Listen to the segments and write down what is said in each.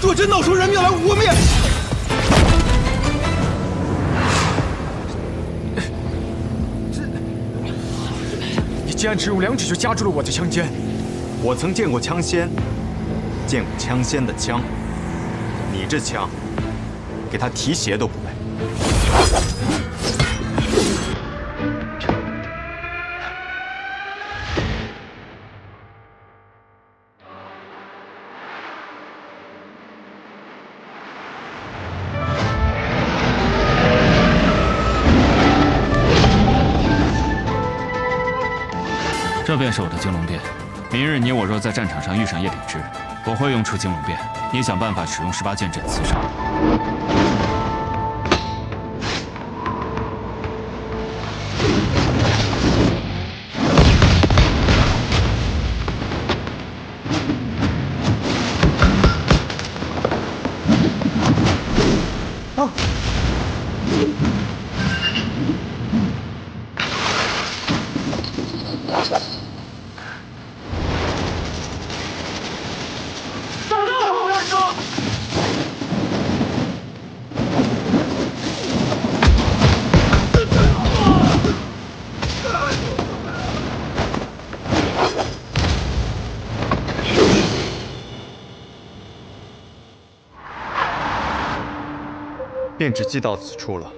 若真闹出人命来，我们也……你竟然只用2指就夹住了我的枪尖！我曾见过枪仙，见过枪仙的枪。你这枪，给他提鞋都不配。 这便是我的惊龙变。明日你我若在战场上遇上叶鼎之，我会用出惊龙变，你想办法使用18剑阵刺杀我。 便只记到此处了。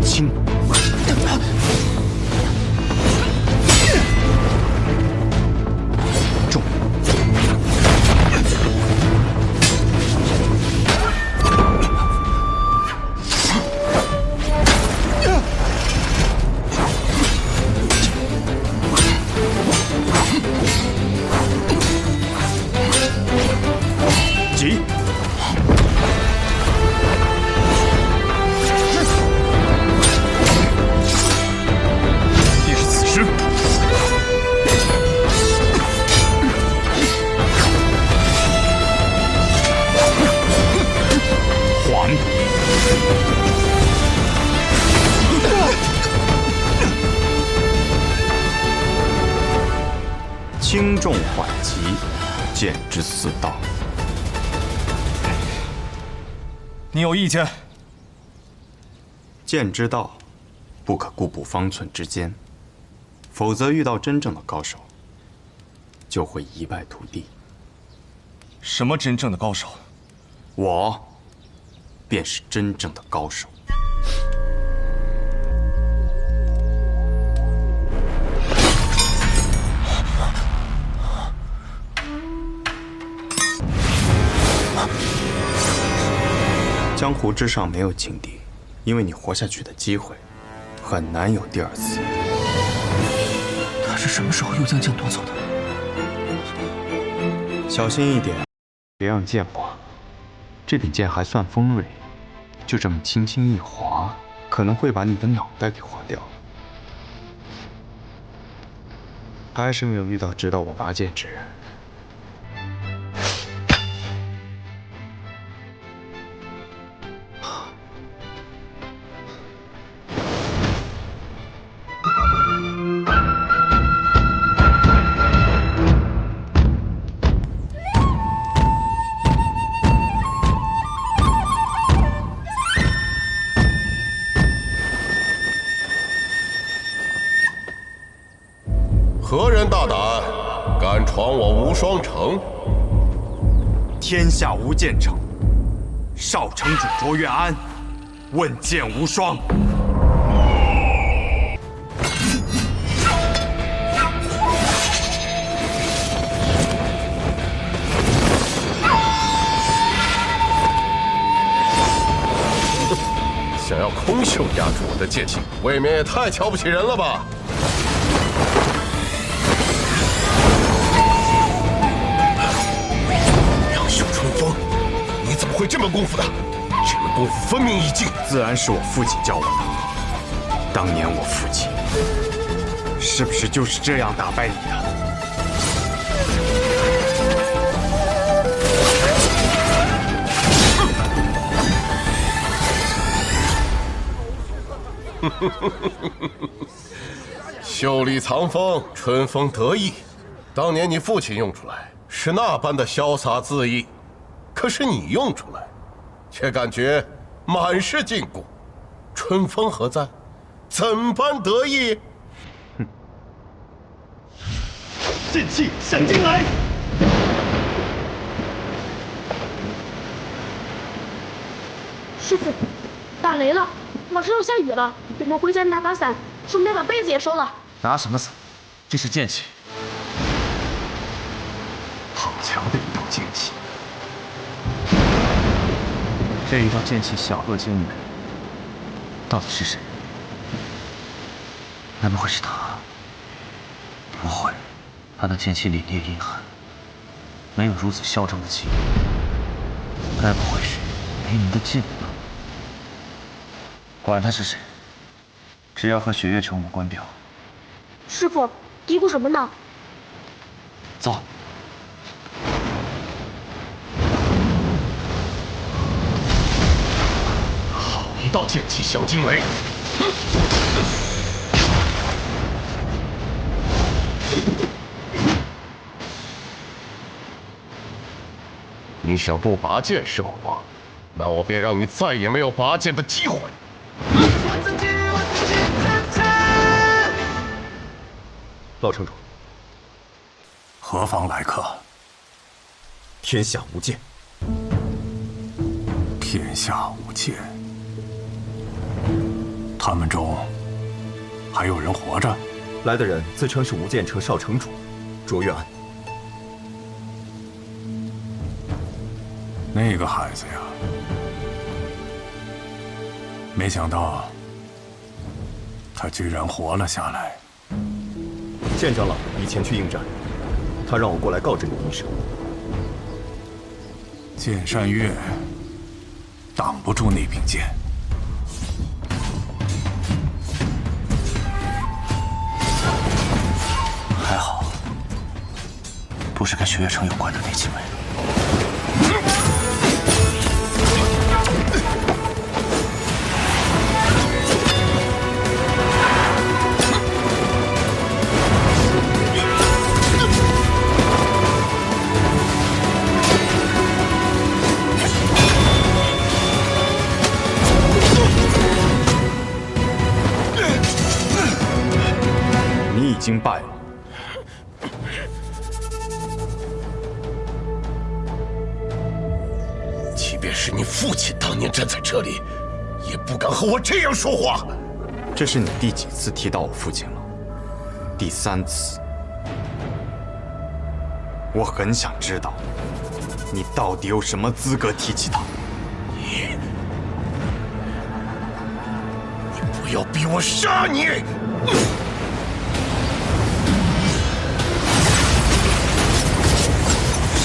轻，重，急。 轻重缓急，剑之4道。你有意见？剑之道，不可固步方寸之间，否则遇到真正的高手，就会一败涂地。什么真正的高手？我，便是真正的高手。 江湖之上没有轻敌，因为你活下去的机会很难有第2次。他是什么时候又将剑夺走的？小心一点，别让剑滑。这柄剑还算锋锐，就这么轻轻一划，可能会把你的脑袋给划掉。还是没有遇到知道我拔剑之人。 何人大胆，敢闯我无双城？天下无剑城，少城主卓越安，问剑无双。想要空袖压住我的剑气，未免也太瞧不起人了吧！ 你怎么会这门功夫的？这门功夫分明已尽，自然是我父亲教我的。当年我父亲是不是就是这样打败你的？袖里藏锋，春风得意。当年你父亲用出来是那般的潇洒恣意，可是你用出来，却感觉满是禁锢。春风何在？怎般得意？剑气闪进来！师傅，打雷了，马上要下雨了，我们回家拿把伞，顺便把被子也收了。拿什么伞？这是剑气。好强的一道剑气！这一道剑气小恶精明，到底是谁？该不会是他？不会，他的剑气凛冽阴寒，没有如此嚣张的气。该不会是雷鸣的剑吧？管他是谁，只要和雪月城无关表。师傅，嘀咕什么呢？走。好一道剑气小惊雷！你想不拔剑是我，那我便让你再也没有拔剑的机会。老城主，何方来客？天下无剑。天下无剑。他们中还有人活着？来的人自称是无剑城少城主卓越安。那个孩子呀，没想到他居然活了下来。剑长老已前去应战，他让我过来告知你一声。剑山月挡不住那柄剑。还好，不是跟雪月城有关的那几位。你已经败了。即便是你父亲当年站在这里，也不敢和我这样说话。这是你第几次提到我父亲了？第3次。我很想知道，你到底有什么资格提起他？你不要逼我杀你！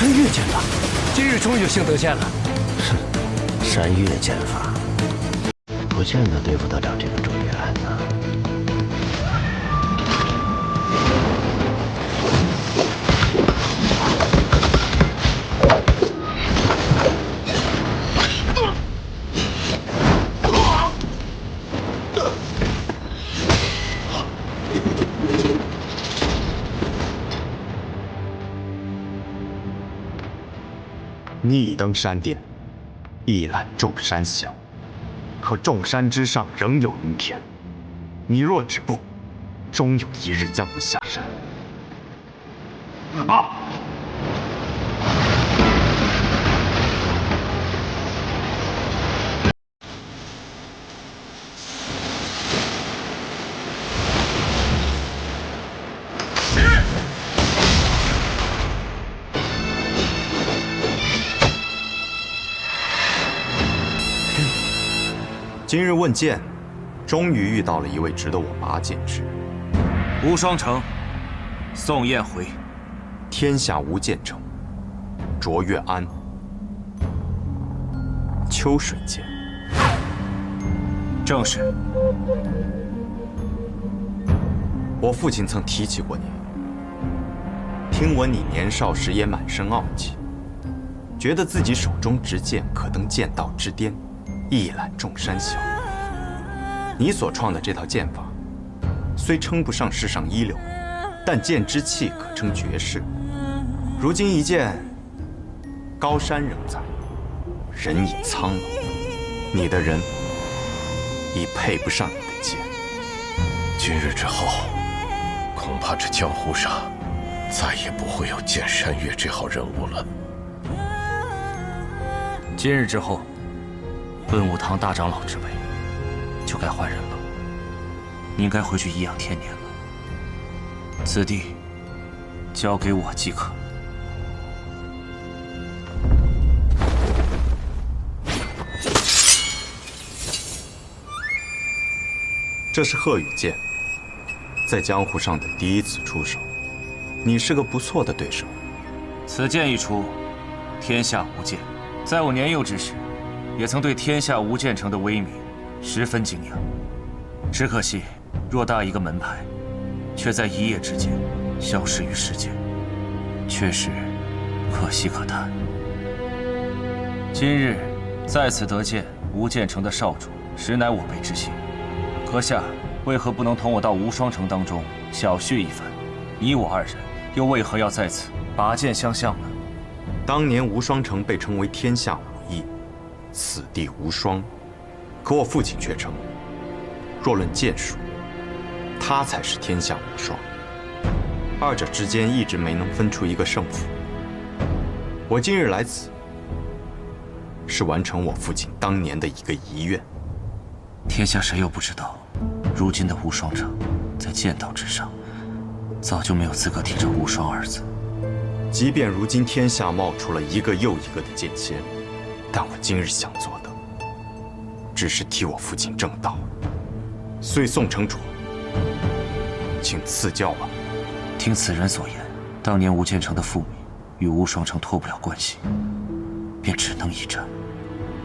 山岳剑法，今日终于幸得见了。山岳剑法，不见得对付得了这个卓越安呐。逆登山巅，一览众山小。可众山之上仍有阴天，你若止步，终有一日将你下山。啊！今日问剑，终于遇到了一位值得我拔剑之人。无双城，宋燕回。天下无剑城，卓越安。秋水剑。正是。我父亲曾提起过你，听闻你年少时也满身傲气，觉得自己手中执剑可登剑道之巅，一览众山小。你所创的这套剑法，虽称不上世上一流，但剑之气可称绝世。如今一剑，高山仍在，人已苍老，你的人已配不上你的剑。今日之后，恐怕这江湖上再也不会有剑山月这号人物了。今日之后，顿武堂大长老之位就该换人了。你应该回去颐养天年了。此地交给我即可。这是鹤羽剑，在江湖上的第一次出手，你是个不错的对手。此剑一出，天下无剑。在我年幼之时，也曾对天下无剑城的威名十分敬仰。只可惜，偌大一个门派，却在一夜之间消失于世间，确实可惜可叹。今日在此得见无剑城的少主，实乃我辈之幸。阁下为何不能同我到无双城当中小叙一番？你我二人又为何要在此拔剑相向呢？当年无双城被称为天下武艺，此地无双，可我父亲却称，若论剑术，他才是天下无双。二者之间一直没能分出一个胜负。我今日来此，是完成我父亲当年的一个遗愿。天下谁又不知道，如今的无双城在剑道之上，早就没有资格提这无双二字。即便如今天下冒出了一个又一个的剑仙，但我今日想做的，只是替我父亲正道。虽宋城主，请赐教吧。听此人所言，当年无剑城的覆灭与无双城脱不了关系，便只能一战。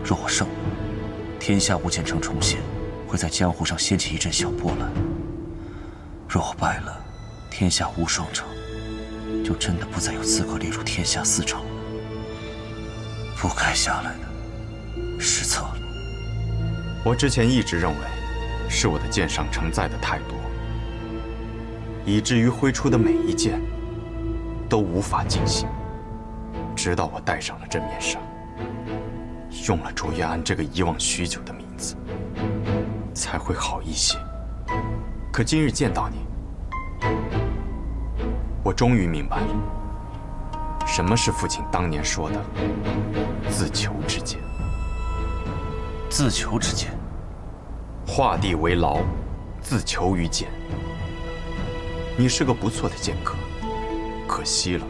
若我胜了，天下无剑城重现，会在江湖上掀起一阵小波澜；若我败了，天下无双城就真的不再有资格列入天下四城了。不该下来的，失策了。我之前一直认为，是我的剑上承载的太多，以至于挥出的每一剑都无法尽兴。直到我戴上了这面纱，用了卓越安这个遗忘许久的名字，才会好一些。可今日见到你，我终于明白了，什么是父亲当年说的自求之剑。自求之剑，画地为牢，自求于剑。你是个不错的剑客，可惜了。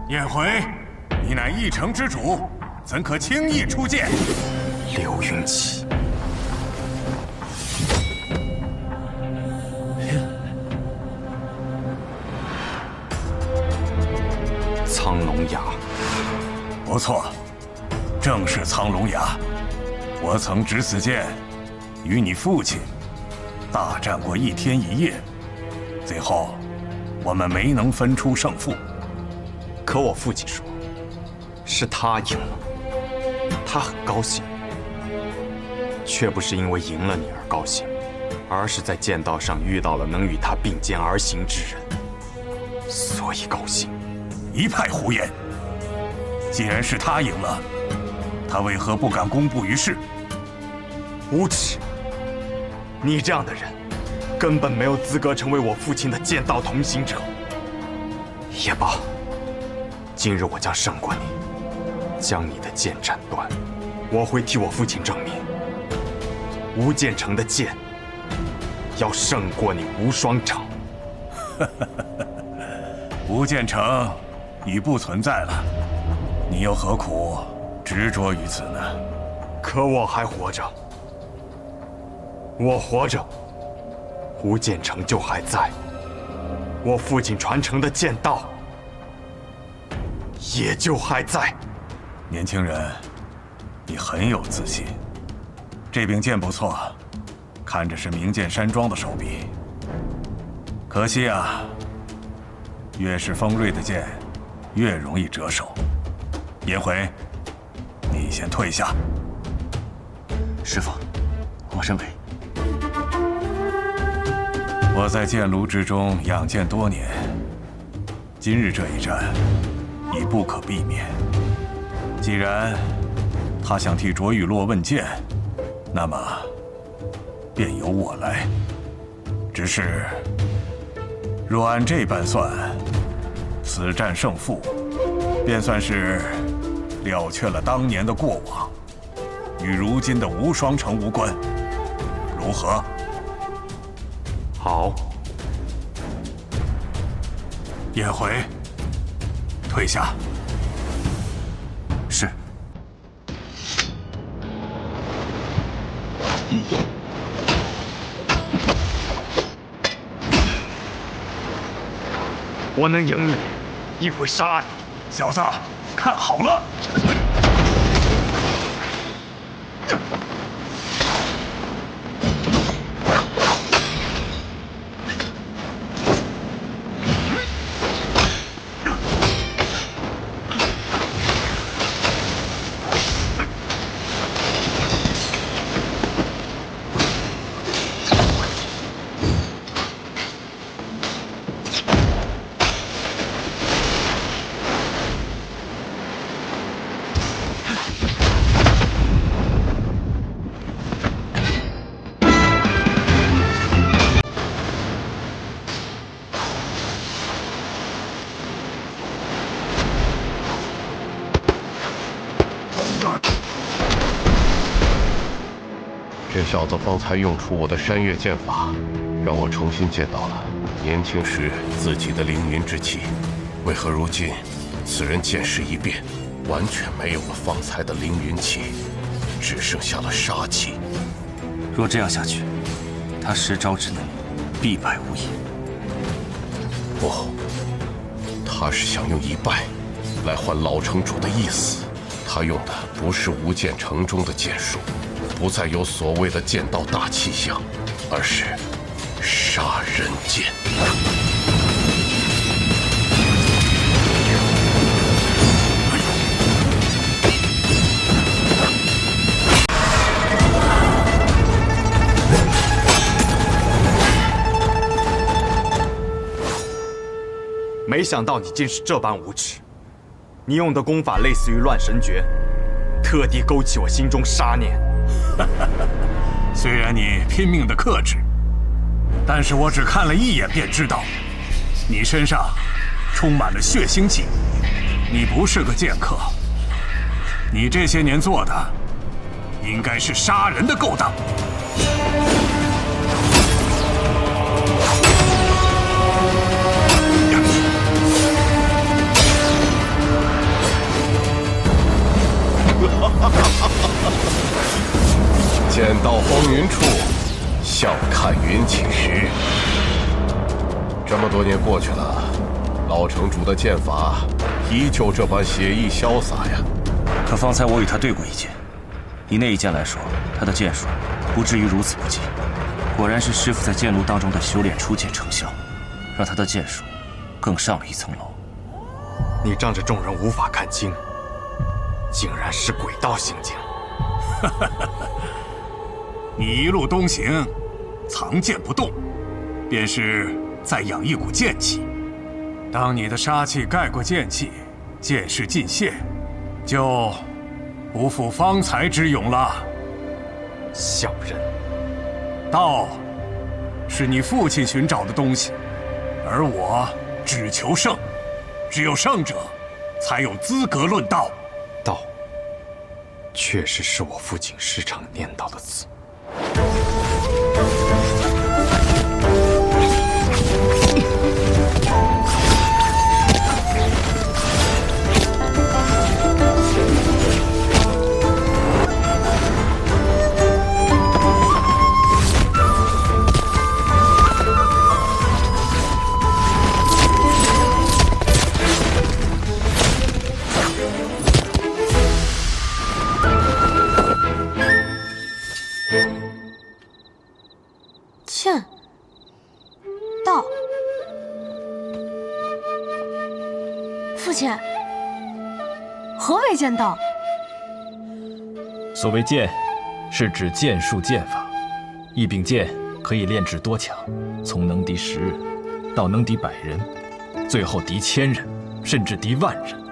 燕回，你乃一城之主，怎可轻易出剑？刘云奇，苍龙崖，不错，正是苍龙崖。我曾执此剑，与你父亲大战过一天一夜，最后我们没能分出胜负。可我父亲说，是他赢了，他很高兴，却不是因为赢了你而高兴，而是在剑道上遇到了能与他并肩而行之人，所以高兴。一派胡言！既然是他赢了，他为何不敢公布于世？无耻！你这样的人，根本没有资格成为我父亲的剑道同行者。也罢，今日我将胜过你，将你的剑斩断。我会替我父亲证明，无剑城的剑要胜过你无双城。无剑城已不存在了，你又何苦执着于此呢？可我还活着，我活着，无剑城就还在，我父亲传承的剑道也就还在。年轻人，你很有自信。这柄剑不错，看着是名剑山庄的手笔。可惜啊，越是锋锐的剑，越容易折手。颜回，你先退下。师父，我认为我在剑炉之中养剑多年，今日这一战已不可避免。既然他想替卓雨洛问剑，那么便由我来。只是若按这般算，此战胜负便算是了却了当年的过往，与如今的无双城无关，如何？好。颜回，退下。是。我能赢你，亦会杀你。小子，看好了！这小子方才用出我的山岳剑法，让我重新见到了年轻时自己的凌云之气。为何如今此人剑势一变，完全没有了方才的凌云气，只剩下了杀气？若这样下去，他10招之内必败无疑。不，他是想用一败来换老城主的意思。他用的不是无剑城中的剑术，不再有所谓的剑道大气象，而是杀人剑。没想到你竟是这般无耻！你用的功法类似于乱神诀，特地勾起我心中杀念。虽然你拼命的克制，但是我只看了一眼便知道，你身上充满了血腥气。你不是个剑客，你这些年做的应该是杀人的勾当。剑到风云处，笑看云起时。这么多年过去了，老城主的剑法依旧这般写意潇洒呀。可方才我与他对过一剑，以那一剑来说，他的剑术不至于如此不济。果然是师傅在剑炉当中的修炼初见成效，让他的剑术更上了一层楼。你仗着众人无法看清，竟然是鬼道行径。你一路东行，藏剑不动，便是在养一股剑气。当你的杀气盖过剑气，剑势尽泄，就不复方才之勇了。小人，道是你父亲寻找的东西，而我只求胜，只有胜者才有资格论道。道，确实是我父亲时常念叨的字。剑道，父亲，何为剑道？所谓剑，是指剑术剑法。一柄剑可以炼制多强，从能敌10人到能敌100人，最后敌1000人，甚至敌10000人。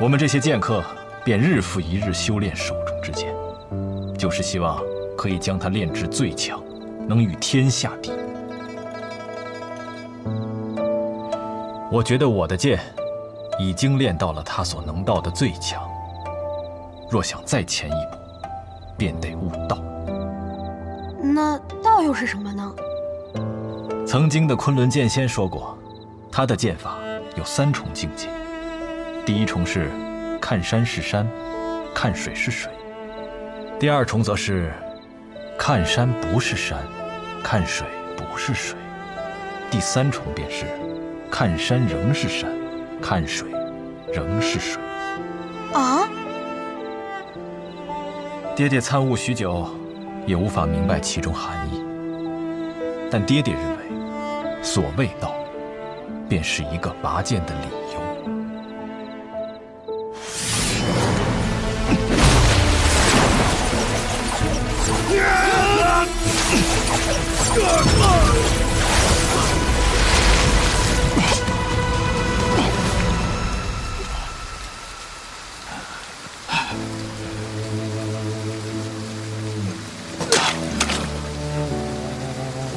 我们这些剑客便日复一日修炼手中之剑，就是希望可以将它炼至最强，能与天下敌。我觉得我的剑已经练到了他所能到的最强，若想再前一步，便得悟道。那道又是什么呢？曾经的昆仑剑仙说过，他的剑法有3重境界。第1重是看山是山，看水是水；第2重则是看山不是山，看水不是水；第3重便是看山仍是山，看水仍是水。啊！爹爹参悟许久，也无法明白其中含义。但爹爹认为，所谓道，便是一个拔剑的理由。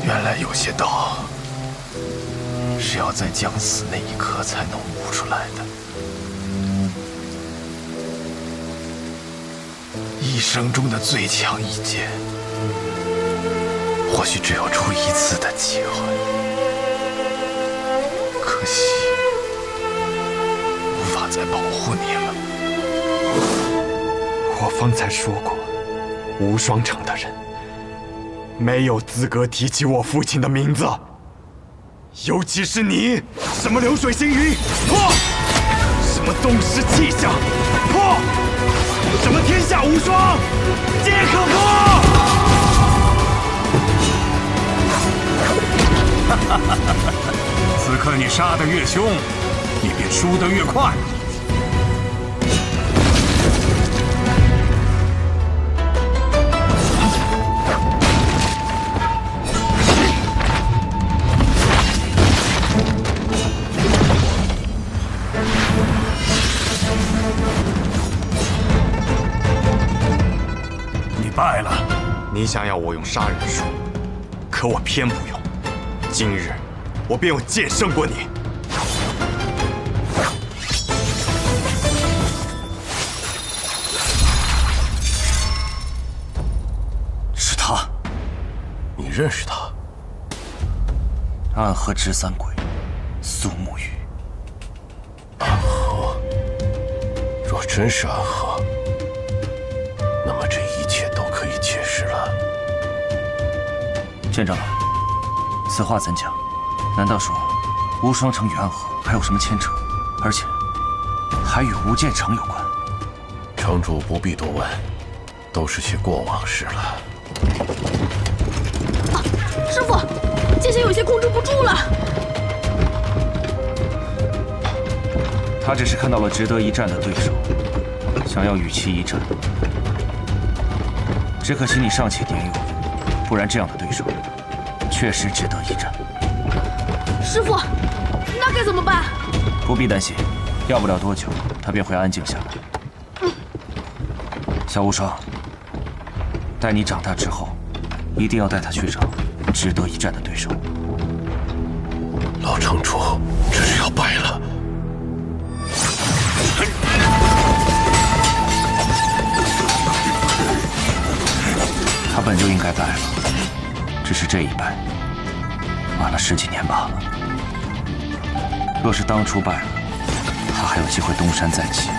原来有些道是要在将死那一刻才能悟出来的。一生中的最强一剑，或许只有出1次的机会。可惜，无法再保护你了。我方才说过，无双城的人没有资格提起我父亲的名字，尤其是你。什么流水星云，破！什么宗师气象，破！什么天下无双，皆可破！此刻你杀得越凶，你便输得越快。你败了。你想要我用杀人术，可我偏不用。今日我便用剑胜过你。是他，你认识他？暗河执三鬼，苏沐雨。暗河，若真是暗河，那么这一切都可以解释了。剑长老，此话怎讲？难道说无双城与暗河还有什么牵扯？而且还与无剑城有关？城主不必多问，都是些过往事了。啊，师傅，剑仙有些控制不住了。他只是看到了值得一战的对手，想要与其一战。只可惜你尚且年幼，不然这样的对手确实值得一战。师傅，那该怎么办？不必担心，要不了多久，他便会安静下来。小无双，待你长大之后，一定要带他去找值得一战的对手。老城主，这是要败了。他本就应该败了，只是这一败，晚了10几年罢了。若是当初败了，他还有机会东山再起。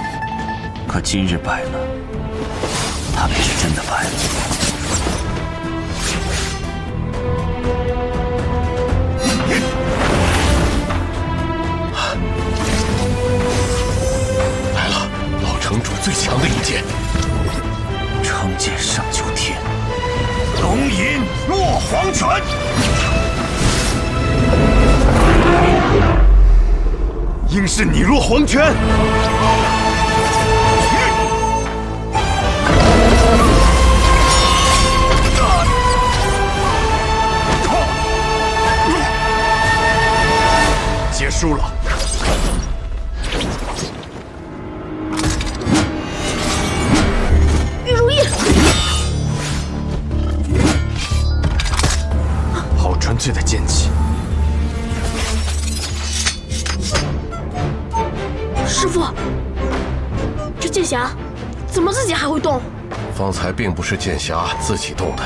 可今日败了，他便是真的败了。来了，老城主最强的一剑，成剑上九天，龙吟落黄泉。应是你落黄泉。输了。玉如意，好纯粹的剑气。师傅，这剑匣怎么自己还会动？方才并不是剑匣自己动的，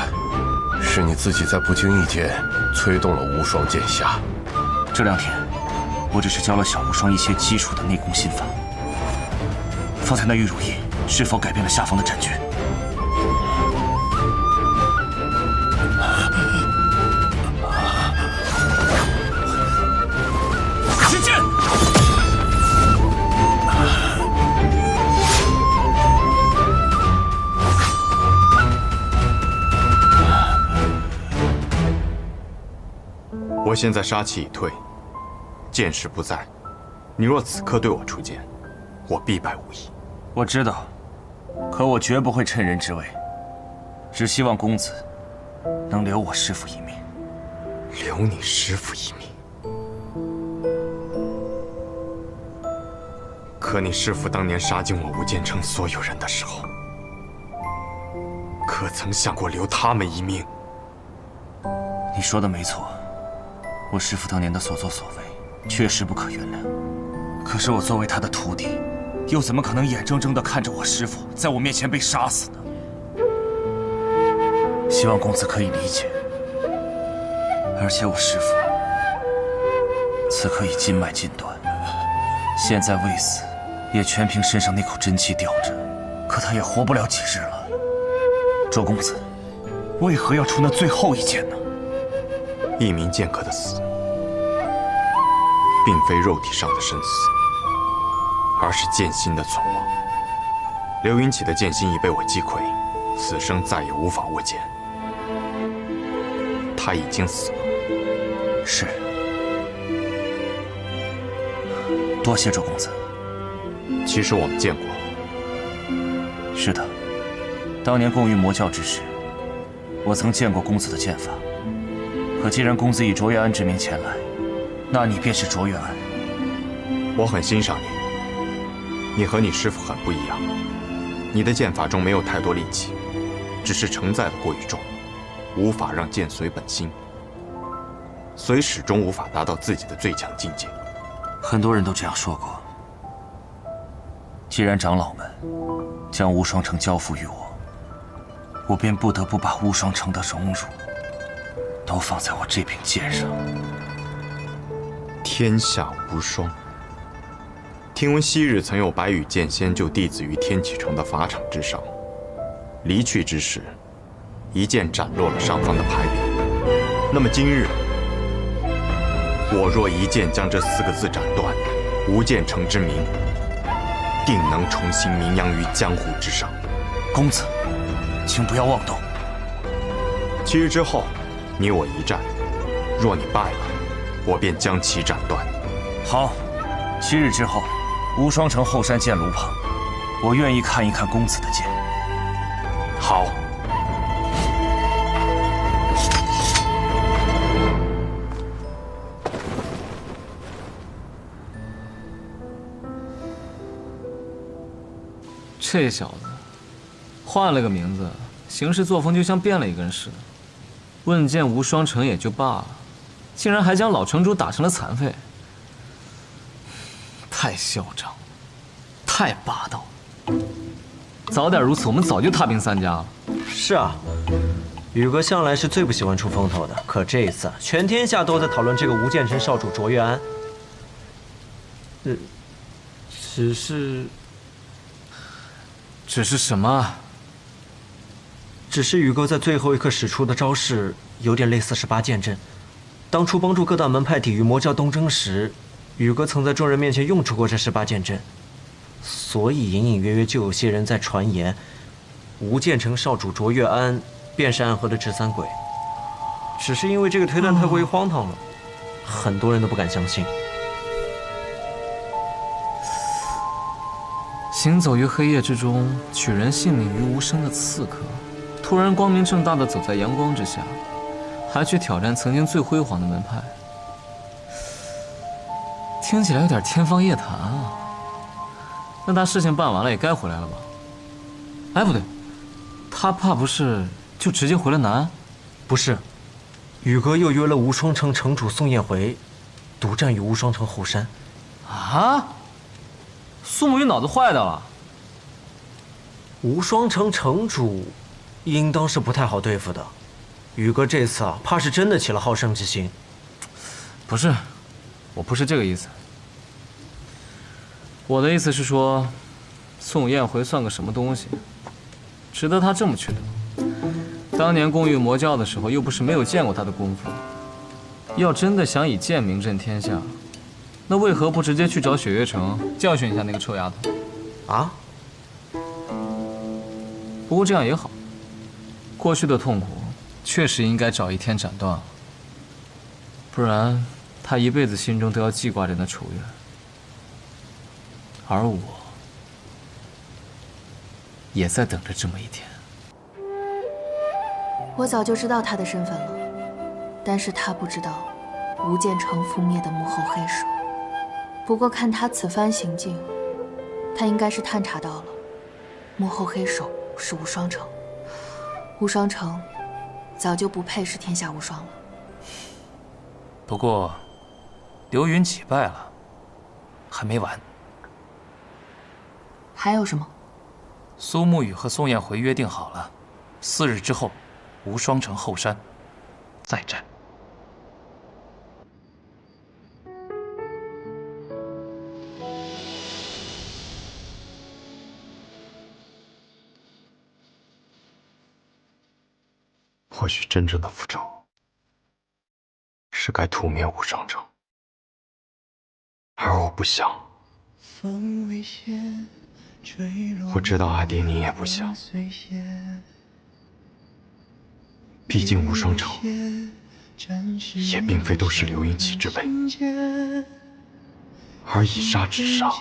是你自己在不经意间催动了无双剑匣。这2天，我只是教了小无双一些基础的内功心法。方才那玉如意是否改变了下方的战局？使剑！我现在杀气已退，剑势不在，你若此刻对我出剑，我必败无疑。我知道，可我绝不会趁人之危，只希望公子能留我师父一命。留你师父一命？可你师父当年杀尽我无间城所有人的时候，可曾想过留他们一命？你说的没错。我师父当年的所作所为，确实不可原谅。可是我作为他的徒弟，又怎么可能眼睁睁地看着我师父在我面前被杀死呢？希望公子可以理解。而且我师父此刻已筋脉尽断，现在未死，也全凭身上那口真气吊着，可他也活不了几日了。周公子，为何要出那最后一剑呢？一名剑客的死，并非肉体上的生死，而是剑心的存亡。刘云起的剑心已被我击溃，此生再也无法握剑。他已经死了。是。多谢周公子。其实我们见过。是的，当年共于魔教之时，我曾见过公子的剑法。可既然公子以卓越安之名前来，那你便是卓越安。我很欣赏你，你和你师父很不一样。你的剑法中没有太多力气，只是承载的过于重，无法让剑随本心，所以始终无法达到自己的最强境界。很多人都这样说过。既然长老们将无双城交付于我，我便不得不把无双城的荣辱都放在我这柄剑上。天下无双。听闻昔日曾有白羽剑仙救弟子于天启城的法场之上，离去之时，一剑斩落了上方的牌匾。那么今日，我若一剑将这4个字斩断，无剑城之名，定能重新名扬于江湖之上。公子，请不要妄动。7日之后，你我一战，若你败了，我便将其斩断。好，7日之后，无双城后山剑炉旁，我愿意看一看公子的剑。好。这小子换了个名字，行事作风就像变了一个人似的。问剑无双城也就罢了，竟然还将老城主打成了残废，太嚣张，太霸道了。早点如此，我们早就踏平3家了。是啊，宇哥向来是最不喜欢出风头的，可这一次全天下都在讨论这个无剑城少主卓越安。只是什么？只是宇哥在最后一刻使出的招式有点类似18剑阵。当初帮助各大门派抵御魔教东征时，宇哥曾在众人面前用出过这18剑阵，所以隐隐约约就有些人在传言，无剑城少主卓越安便是暗河的执三鬼。只是因为这个推断太过于荒唐了，很多人都不敢相信。行走于黑夜之中，取人性命于无声的刺客，突然光明正大的走在阳光之下，还去挑战曾经最辉煌的门派。听听起来有点天方夜谭啊。那他事情办完了，也该回来了吧？哎，不对，他怕不是就直接回了南安？不是，宇哥又约了无双城城主宋彦回，独占于无双城后山。啊？苏沐雨脑子坏掉了？无双城城主，应当是不太好对付的。宇哥这次啊，怕是真的起了好胜之心。不是，我不是这个意思。我的意思是说，宋彦回算个什么东西，值得他这么去留？当年共御魔教的时候，又不是没有见过他的功夫。要真的想以剑名震天下，那为何不直接去找雪月城教训一下那个臭丫头？啊？不过这样也好，过去的痛苦确实应该找一天斩断了，不然他一辈子心中都要记挂着那仇怨。而我，也在等着这么一天。我早就知道他的身份了，但是他不知道无间城覆灭的幕后黑手。不过看他此番行径，他应该是探查到了，幕后黑手是无双城。无双城早就不配是天下无双了。不过，刘云起败了，还没完。还有什么？苏沐雨和宋彦回约定好了，4日之后，无双城后山再战。或许真正的复仇是该屠灭无双城，而我不想。我知道阿爹你也不想，毕竟无双城也并非都是刘云起之辈，而以杀之上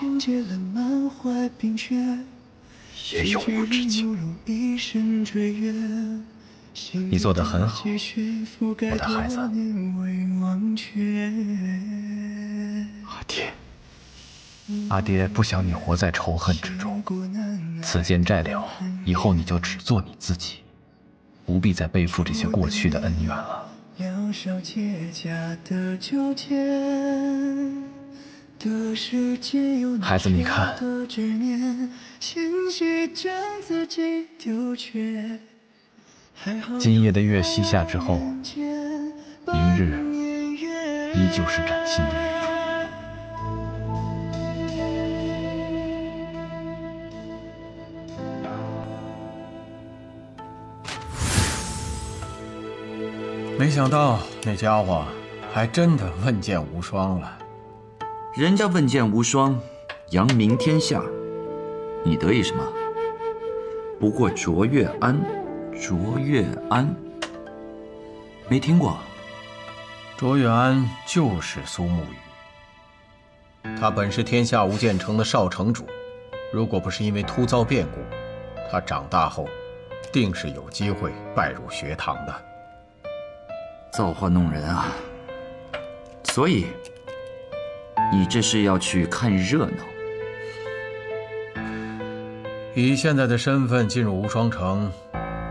也有我之情。你做得很好，我的孩子。阿爹，阿爹不想你活在仇恨之中。此剑债了，以后你就只做你自己，不必再背负这些过去的恩怨了。孩子，你看，今夜的月西下之后，明日依旧是崭新的日出。没想到那家伙还真的问剑无双了。人家问剑无双，扬名天下，你得意什么？不过卓越安，卓越安，没听过。卓越安就是苏沐雨，他本是天下无间城的少城主，如果不是因为突遭变故，他长大后定是有机会拜入学堂的。造化弄人啊！所以你这是要去看热闹？以现在的身份进入无双城，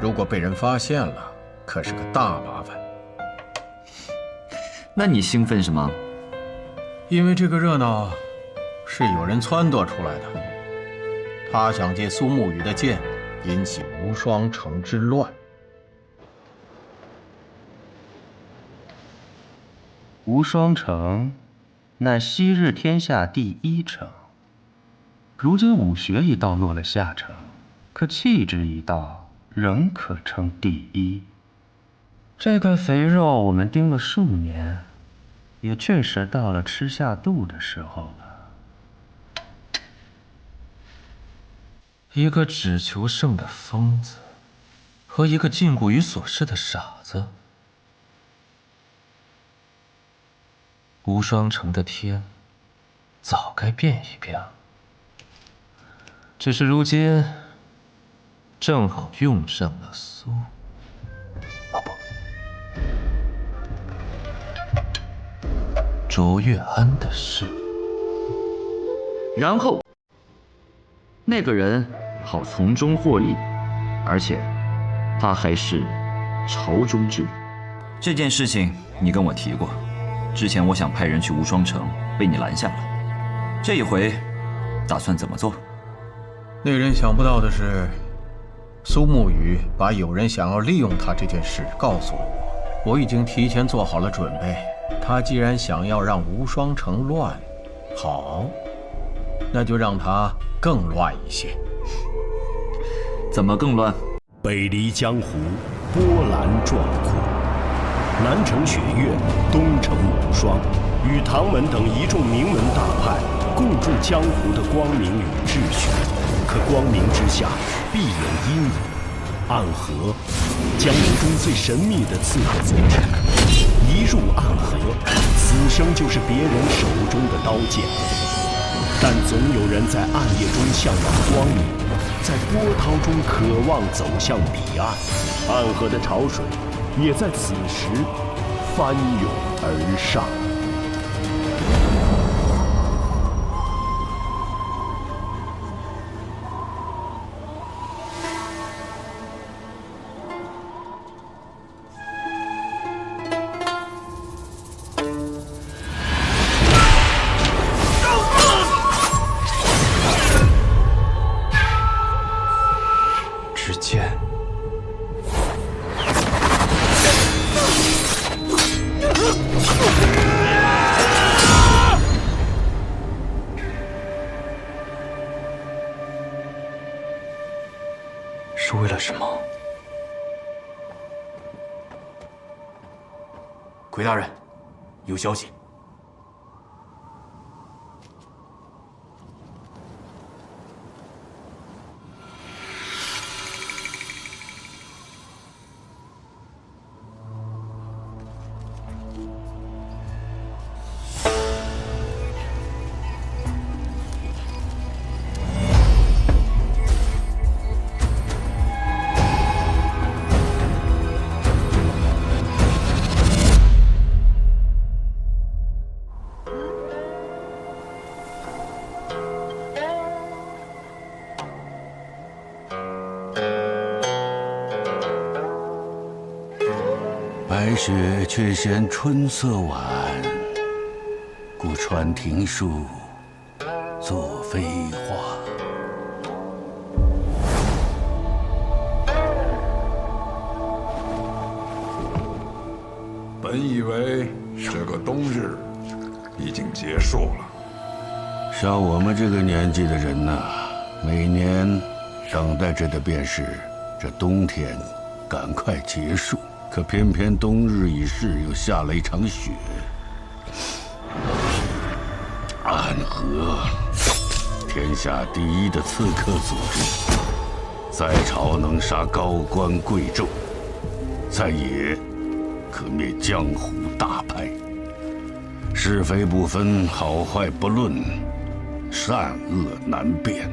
如果被人发现了，可是个大麻烦。那你兴奋什么？因为这个热闹是有人撺掇出来的，他想借苏沐雨的剑引起无双城之乱。无双城乃昔日天下第一城，如今武学已到落了下乘，可气质已到，仍可称第一。这块肥肉我们盯了数年，也确实到了吃下肚的时候了。一个只求胜的疯子，和一个禁锢于琐事的傻子。无双城的天，早该变一变了。只是如今，正好用上了苏。哦不，卓越安的事。然后那个人好从中获利，而且他还是朝中之人。这件事情你跟我提过，之前我想派人去无双城，被你拦下了。这一回打算怎么做？令人想不到的是，苏沐雨把有人想要利用他这件事告诉了我，我已经提前做好了准备。他既然想要让无双城乱，好，那就让他更乱一些。怎么更乱？北离江湖，波澜壮阔。南城雪月，东城无双，与唐门等一众名门大派共筑江湖的光明与秩序。可光明之下，必有阴影。暗河，江湖中最神秘的刺客组织。一入暗河，此生就是别人手中的刀剑。但总有人在暗夜中向往光明，在波涛中渴望走向彼岸。暗河的潮水也在此时翻涌而上。只见是为了什么？奎大人，有消息。白雪却嫌春色晚，故传庭树，作飞花。本以为这个冬日已经结束了。像我们这个年纪的人呐，每年等待着的便是这冬天赶快结束。可偏偏冬日已逝，又下了一场雪。暗河，天下第一的刺客组织，在朝能杀高官贵胄，在野可灭江湖大派。是非不分，好坏不论，善恶难辨。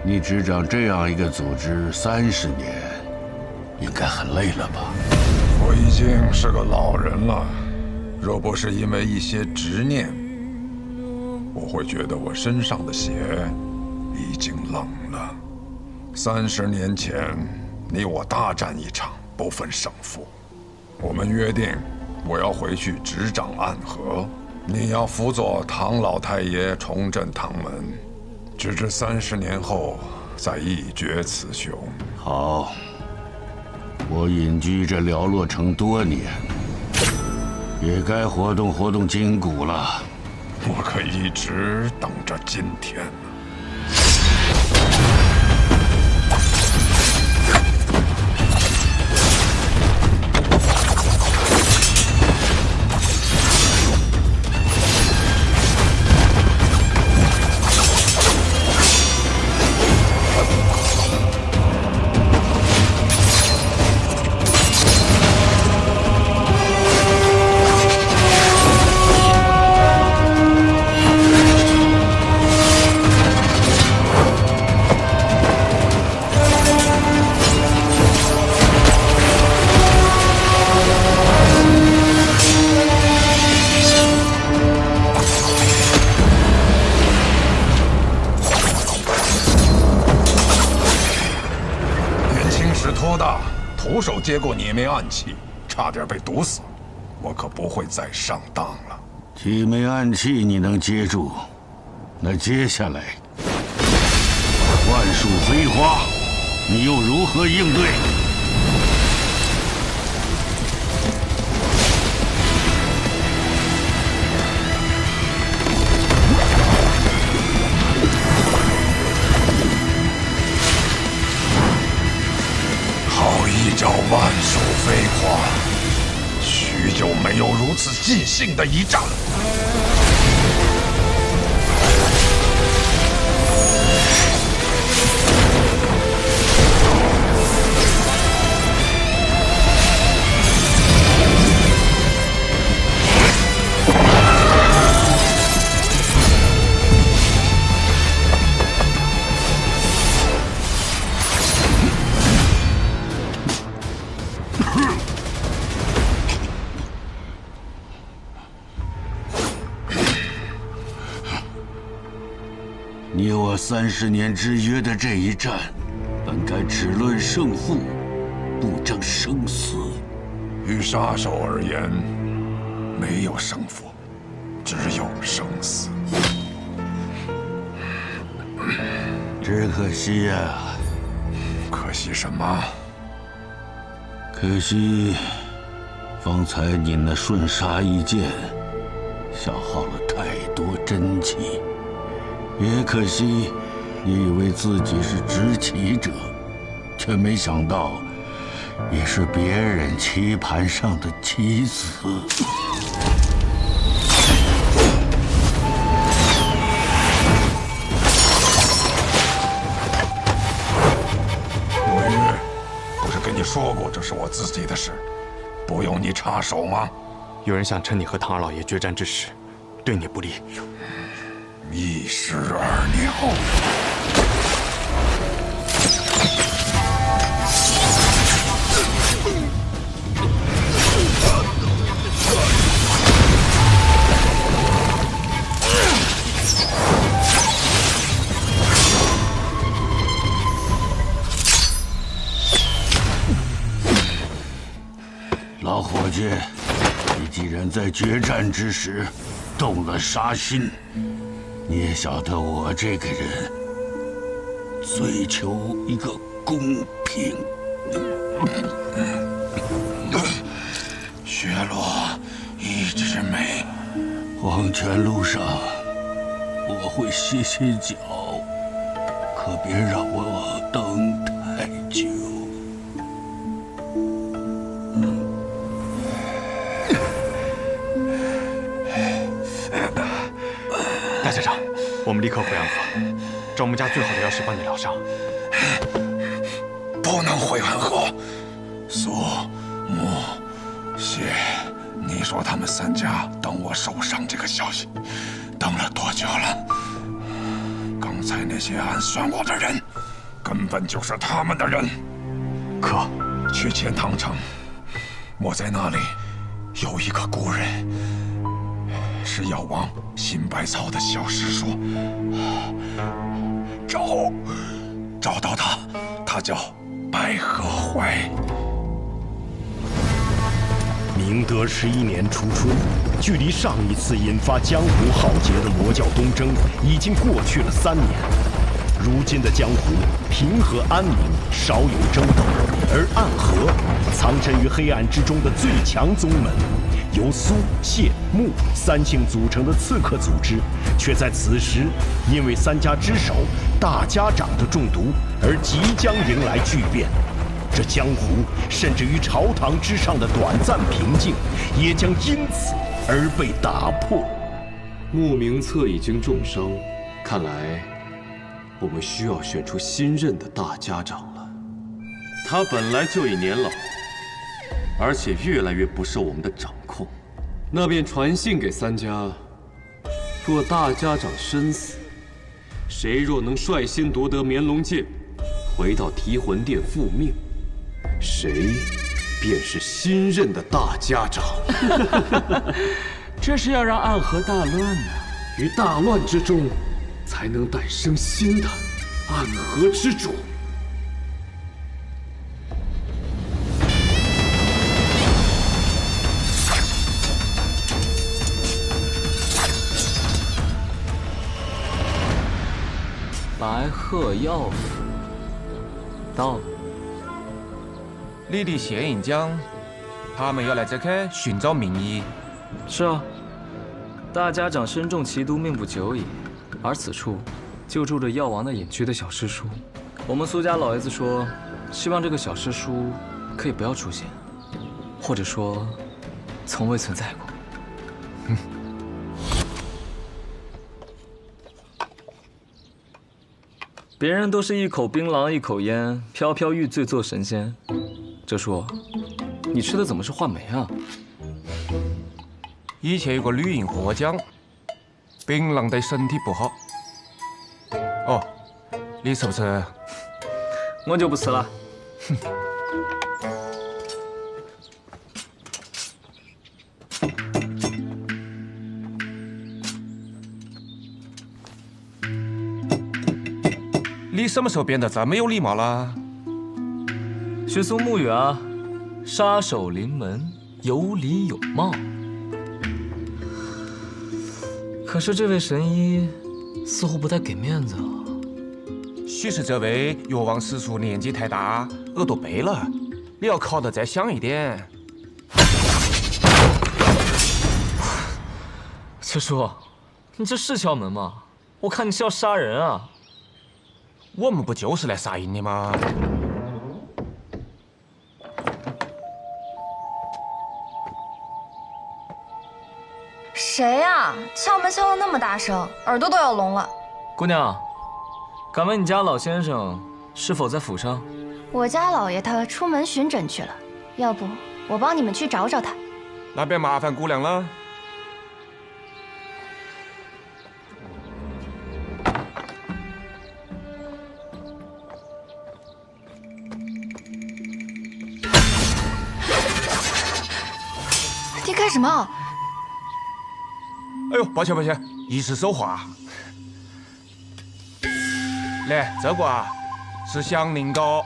你执掌这样一个组织30年，应该很累了吧？我已经是个老人了，若不是因为一些执念，我会觉得我身上的血已经冷了。30年前，你我大战一场，不分胜负。我们约定，我要回去执掌暗河，你要辅佐唐老太爷重振唐门，直至30年后再一决雌雄。好。我隐居这寥落城多年，也该活动活动筋骨了。我可一直等着今天呢。徒手接过你枚暗器，差点被毒死，我可不会再上当了。几枚暗器你能接住，那接下来万树飞花，你又如何应对？好一招万树飞花，许久没有如此尽兴的一战。你我30年之约的这一战，本该只论胜负，不争生死。于杀手而言，没有胜负，只有生死。只可惜呀，可惜什么？可惜，方才你那瞬杀一剑，消耗了太多真气。也可惜，你以为自己是执棋者，却没想到，也是别人棋盘上的棋子。墨玉，不是跟你说过这是我自己的事，不用你插手吗？有人想趁你和唐二老爷决战之时，对你不利。一石二鸟。老伙计，你既然在决战之时动了杀心，你也晓得我这个人追求一个公平。雪落一枝梅，黄泉路上我会歇歇脚，可别让我等太久。大家长，我们立刻回安河，找我们家最好的药师帮你疗伤。不能回安河。苏、穆、谢，你说他们3家等我受伤这个消息，等了多久了？刚才那些暗算我的人，根本就是他们的人。可去钱塘城，我在那里有一个故人。是药王辛百草的小师叔，找到他，他叫白鹤怀。明德11年初春，距离上一次引发江湖浩劫的魔教东征已经过去了3年。如今的江湖平和安宁，少有争斗，而暗河藏身于黑暗之中的最强宗门。由苏、谢、穆3姓组成的刺客组织，却在此时因为3家之首大家长的中毒而即将迎来巨变。这江湖甚至于朝堂之上的短暂平静，也将因此而被打破。穆名策已经重伤，看来我们需要选出新任的大家长了。他本来就已年老，而且越来越不受我们的掌控，那便传信给3家，若大家长身死，谁若能率先夺得绵龙剑，回到提魂殿复命，谁便是新任的大家长。这是要让暗河大乱呢，于大乱之中，才能诞生新的暗河之主。白鹤药府到了。你的县印讲，他们要来这里寻找名医。是啊，大家长身中奇毒，命不久矣。而此处就住着药王的隐居的小师叔。我们苏家老爷子说，希望这个小师叔可以不要出现，或者说，从未存在过。别人都是一口槟榔一口烟，飘飘欲醉做神仙。哲叔，你吃的怎么是话梅啊？以前有个女人和我讲，槟榔对身体不好。哦，你吃不吃？我就不吃了。哼。你什么时候变得这么有礼貌了？学苏沐雨啊，杀手临门，有礼有貌。可是这位神医似乎不太给面子啊。许是这位药王师叔年纪太大，耳朵背了，你要考得再响一点。哲叔，你这是敲门吗？我看你是要杀人啊！我们不就是来杀人的吗？谁呀？敲门敲得那么大声，耳朵都要聋了。姑娘，敢问你家老先生是否在府上？我家老爷他出门巡诊去了，要不我帮你们去找找他。那便麻烦姑娘了。你干什么？哎呦，抱歉抱歉，一时手滑。来，这个啊是祥宁膏，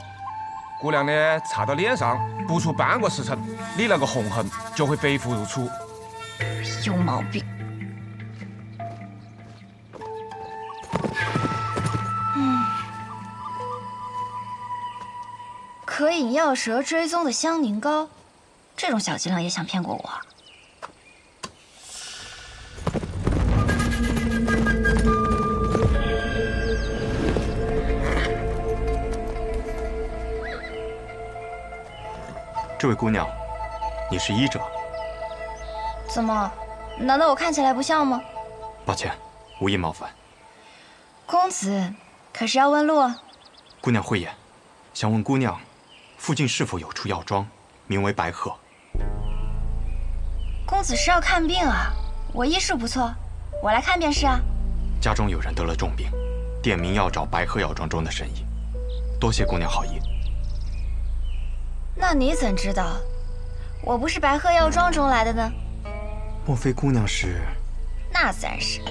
姑娘呢擦到脸上，不出半个时辰，你那个红痕就会白肤如初。有毛病。可引药蛇追踪的香凝膏，这种小伎俩也想骗过我？这位姑娘，你是医者？怎么？难道我看起来不像吗？抱歉，无意冒犯。公子，可是要问路啊？姑娘慧眼，想问姑娘，附近是否有处药庄，名为白鹤？公子是要看病啊？我医术不错，我来看便是啊。家中有人得了重病，点名要找白鹤药庄中的神医。多谢姑娘好意。那你怎知道我不是白鹤药庄中来的呢？莫非姑娘是？那自然是。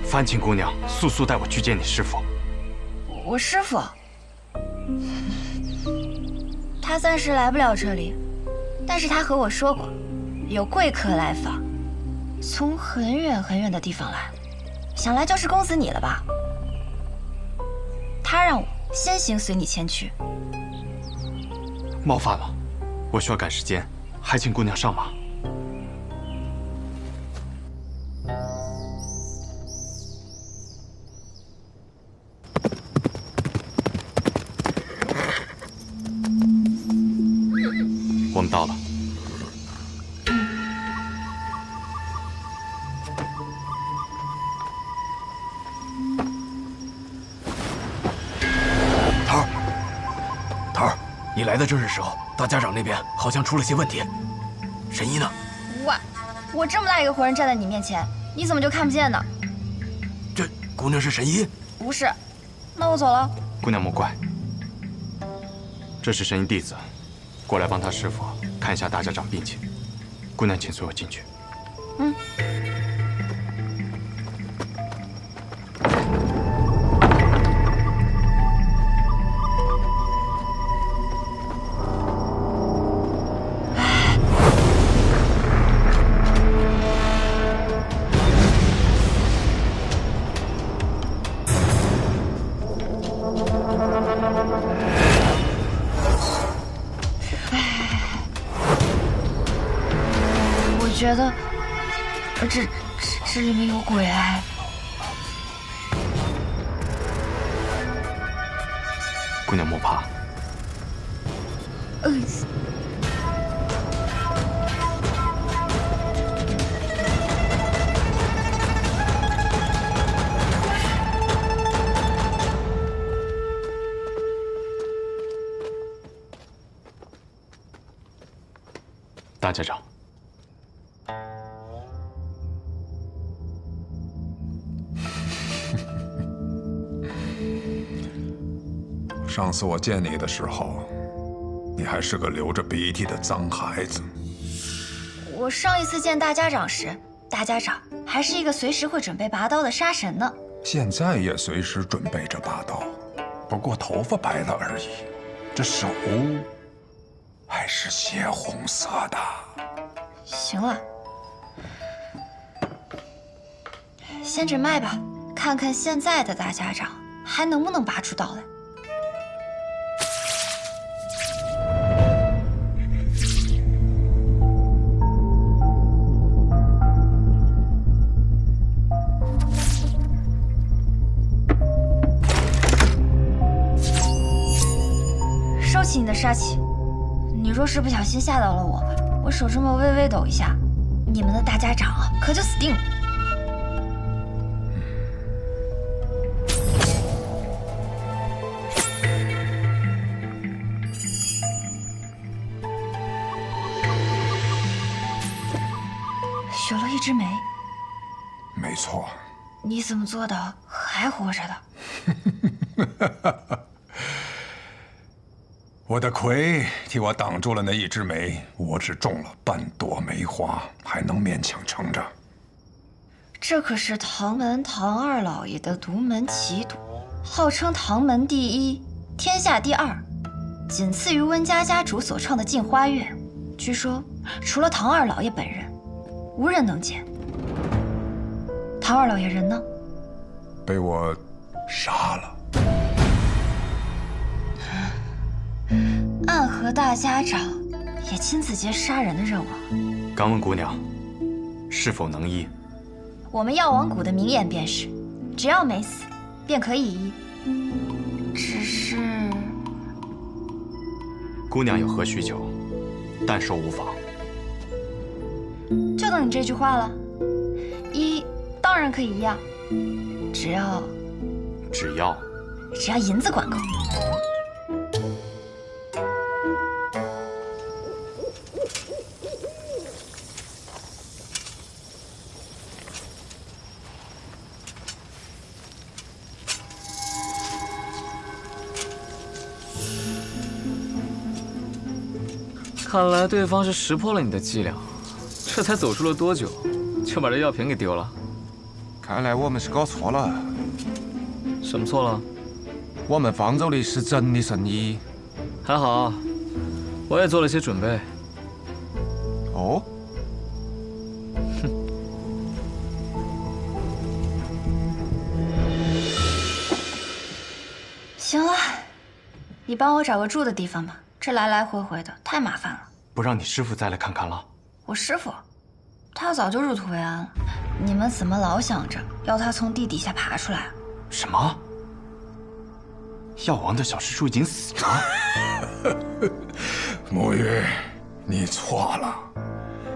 烦请姑娘速速带我去见你师父。我师父，他暂时来不了这里，但是他和我说过，有贵客来访，从很远很远的地方来，想来就是公子你了吧？他让我先行随你前去。冒犯了，我需要赶时间，还请姑娘上马。我们到了。桃儿，你来的正是时候，大家长那边好像出了些问题。神医呢？我这么大一个活人站在你面前，你怎么就看不见呢？这姑娘是神医？不是，那我走了。姑娘莫怪，这是神医弟子，过来帮他师傅看一下大家长病情。姑娘，请随我进去。嗯。觉得这里面有鬼哎。姑娘莫怕。大家长，上次我见你的时候，你还是个流着鼻涕的脏孩子。我上一次见大家长时，大家长还是一个随时会准备拔刀的杀神呢。现在也随时准备着拔刀，不过头发白了而已。这手还是血红色的。行了，先诊脉吧，看看现在的大家长还能不能拔出刀来。收起你的杀气，你若是不小心吓到了我手这么微微抖一下，你们的大家长啊可就死定了。许了一枝梅。没错。你怎么做的还活着的？我的魁替我挡住了那一枝梅，我只种了半朵梅花，还能勉强撑着。这可是唐门唐二老爷的独门奇毒，号称唐门第一，天下第二，仅次于温家家主所创的镜花月。据说除了唐二老爷本人，无人能见。唐二老爷人呢？被我杀了。暗河大家长也亲自接杀人的任务。敢问姑娘，是否能医？我们药王谷的名言便是，只要没死，便可以医。只是，姑娘有何需求，但说无妨。就等你这句话了。医当然可以医啊，只要银子管够。看来对方是识破了你的伎俩，这才走出了多久，就把这药瓶给丢了。看来我们是搞错了。什么错了？我们放走的是真的圣医。还好，我也做了些准备。哦。行了，你帮我找个住的地方吧。这来来回回的太麻烦了。不让你师傅再来看看了？我师傅，他早就入土为安了。你们怎么老想着要他从地底下爬出来？什么？药王的小师叔已经死了？沐玉，你错了。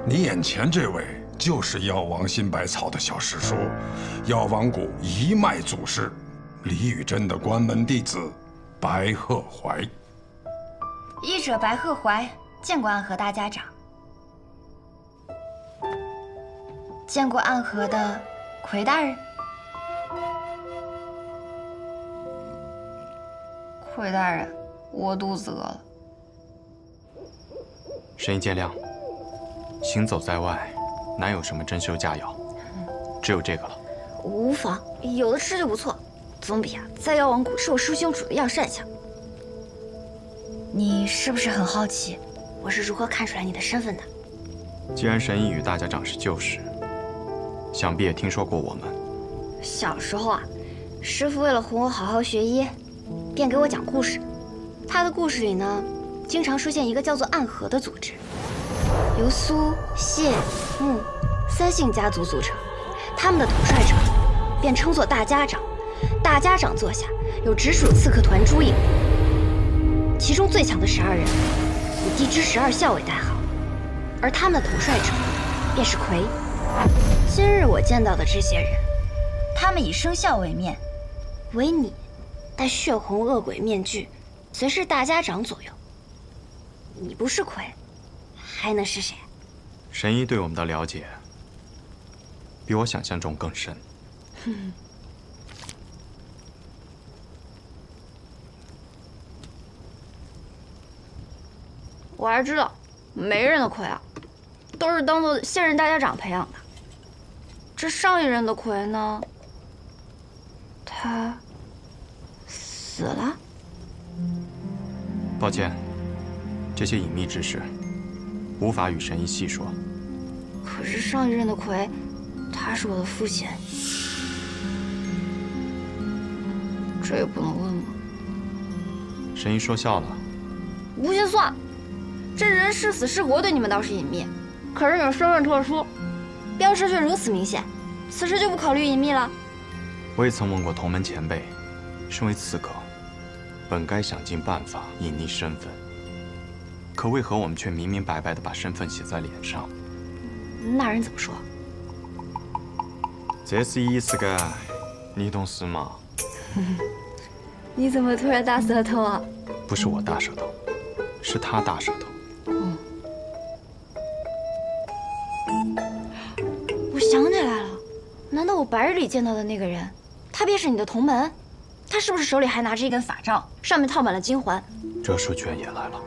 你眼前这位就是药王新百草的小师叔，药王谷一脉祖师李宇珍的关门弟子白鹤怀。医者白鹤怀，见过暗河大家长。见过暗河的魁大人。魁大人，我肚子饿了。神医见谅，行走在外，难有什么珍馐佳肴，只有这个了。无妨，有的吃就不错，总比在药王谷吃我师兄煮的药膳强。你是不是很好奇，我是如何看出来你的身份的？既然神医与大家长是旧识，想必也听说过我们。小时候师父为了哄我好好学医，便给我讲故事。他的故事里呢，经常出现一个叫做暗河的组织。由苏、谢、穆三姓家族组成，他们的统帅者便称作大家长。大家长座下有直属刺客团诸营，其中最强的12人以地支12校为代号，而他们的统帅者便是魁。今日我见到的这些人，他们以生肖为面，唯你戴血红恶鬼面具，随侍大家长左右。你不是魁，还能是谁？神医对我们的了解，比我想象中更深。我还知道，每人的魁啊，都是当做现任大家长培养的。这上一任的魁呢，他死了。抱歉，这些隐秘之事无法与神医细说。可是上一任的魁，他是我的父亲，这也不能问吗？神医说笑了。无心算，这人是死是活对你们倒是隐秘，可是你们身份特殊，标识却如此明显，此时就不考虑隐秘了。我也曾问过同门前辈，身为刺客，本该想尽办法隐匿身份，可为何我们却明明白白地把身份写在脸上？那人怎么说？这是意思个，你懂事吗？你怎么突然大舌头啊？不是我大舌头，是他大舌头。我想起来了，难道我白日里见到的那个人，他便是你的同门？他是不是手里还拿着一根法杖，上面套满了金环？这书居然也来了。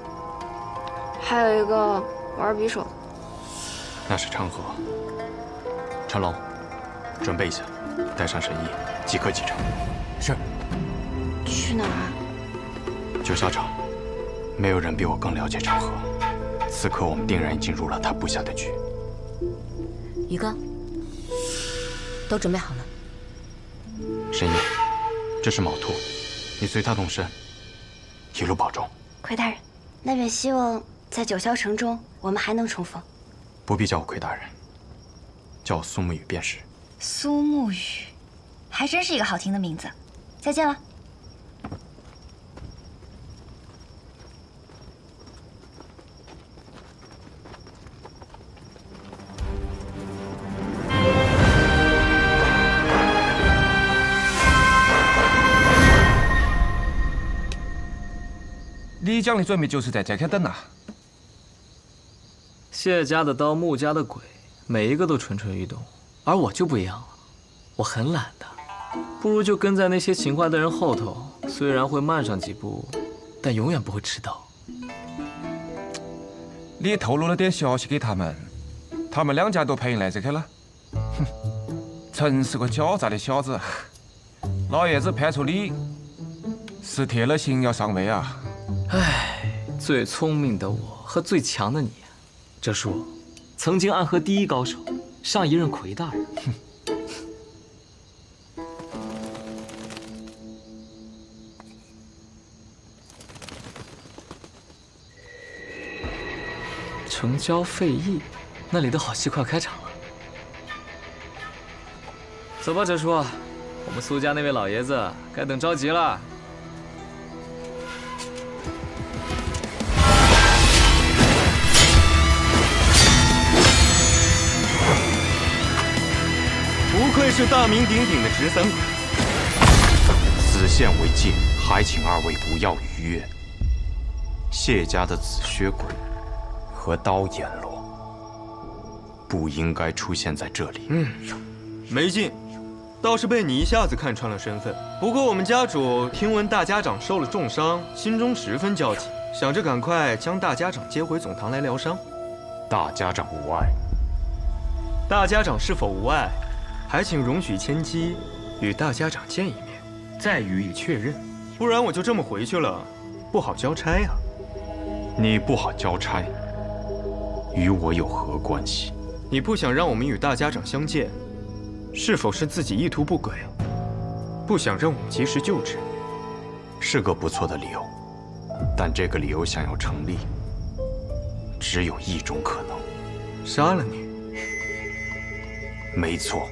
还有一个玩匕首的，那是陈和。陈龙，准备一下，带上神医，即刻启程。是。去哪儿啊？九校长，没有人比我更了解陈和。此刻我们定然已经入了他布下的局。宇哥，都准备好了。神医，这是卯兔，你随他动身，一路保重。魁大人，那便希望在九霄城中我们还能重逢。不必叫我魁大人，叫我苏沐雨便是。苏沐雨，还真是一个好听的名字。再见了。你讲的准备就是在这开等啊？谢家的刀，穆家的鬼，每一个都蠢蠢欲动，而我就不一样了，我很懒的，不如就跟在那些勤快的人后头，虽然会慢上几步，但永远不会迟到。你也透露了点消息给他们，他们两家都配应来这开了。哼，真是个狡诈的小子！老爷子派出你，是铁了心要上位啊！唉，最聪明的我和最强的你，这是我曾经暗合第一高手，上一任魁大人。城郊废驿，那里的好戏快开场了。走吧，哲叔，我们苏家那位老爷子该等着急了。不愧是大名鼎鼎的直三鬼，此线为界，还请二位不要逾越。谢家的紫靴鬼和刀阎罗不应该出现在这里。没劲，倒是被你一下子看穿了身份。不过我们家主听闻大家长受了重伤，心中十分焦急，想着赶快将大家长接回总堂来疗伤。大家长无碍。大家长是否无碍？还请容许千机与大家长见一面，再予以确认。不然我就这么回去了，不好交差啊。你不好交差，与我有何关系？你不想让我们与大家长相见，是否是自己意图不轨？不想让我们及时救治？是个不错的理由，但这个理由想要成立，只有一种可能。杀了你？没错。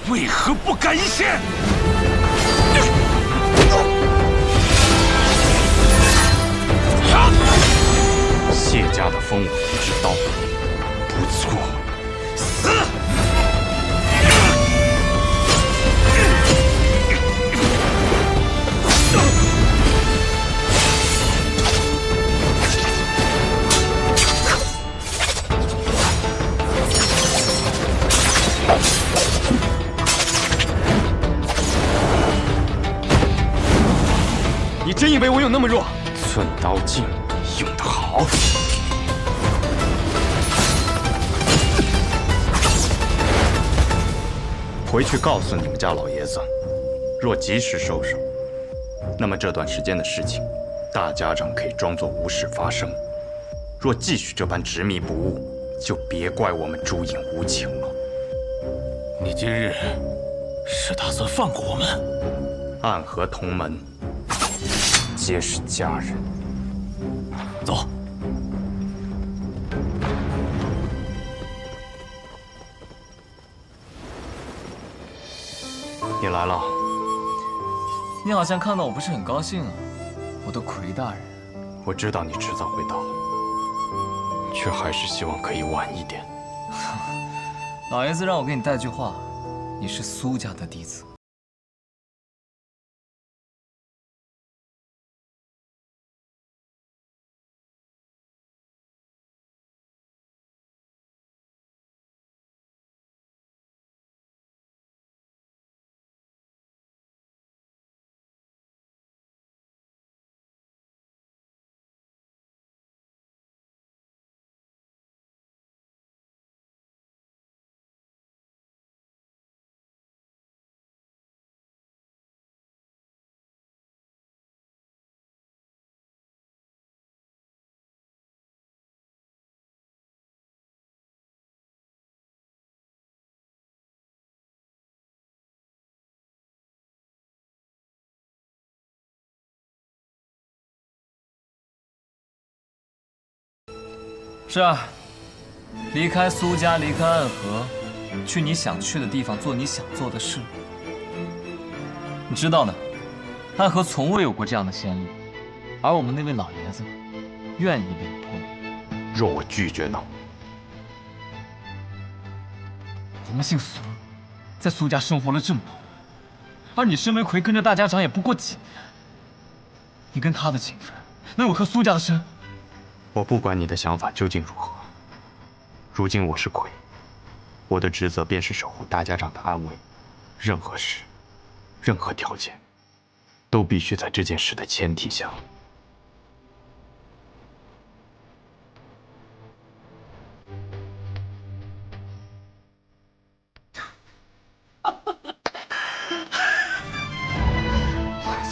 为何不敢一线？谢家的风舞一之刀，不错。死！你真以为我有那么弱？寸刀劲，用得好。回去告诉你们家老爷子，若及时收手，那么这段时间的事情，大家长可以装作无事发生；若继续这般执迷不悟，就别怪我们朱隐无情了。你今日是打算放过我们？暗河同门，皆是家人。走。你来了。你好像看到我不是很高兴啊，我的魁大人。我知道你迟早会到，却还是希望可以晚一点。老爷子让我给你带句话，你是苏家的弟子。是啊，离开苏家，离开暗河，去你想去的地方，做你想做的事。你知道的，暗河从未有过这样的先例，而我们那位老爷子愿意领通。若我拒绝呢？我们姓苏，在苏家生活了这么久，而你身为魁，跟着大家长也不过几年，你跟他的情分，能有和苏家的深？我不管你的想法究竟如何，如今我是魁，我的职责便是守护大家长的安危。任何事，任何条件，都必须在这件事的前提下。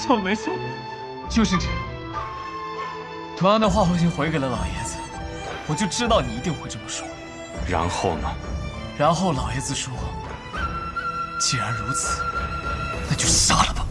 错，没错，就是这样。同样的话我已经回给了老爷子，我就知道你一定会这么说。然后呢？然后老爷子说，既然如此，那就杀了吧。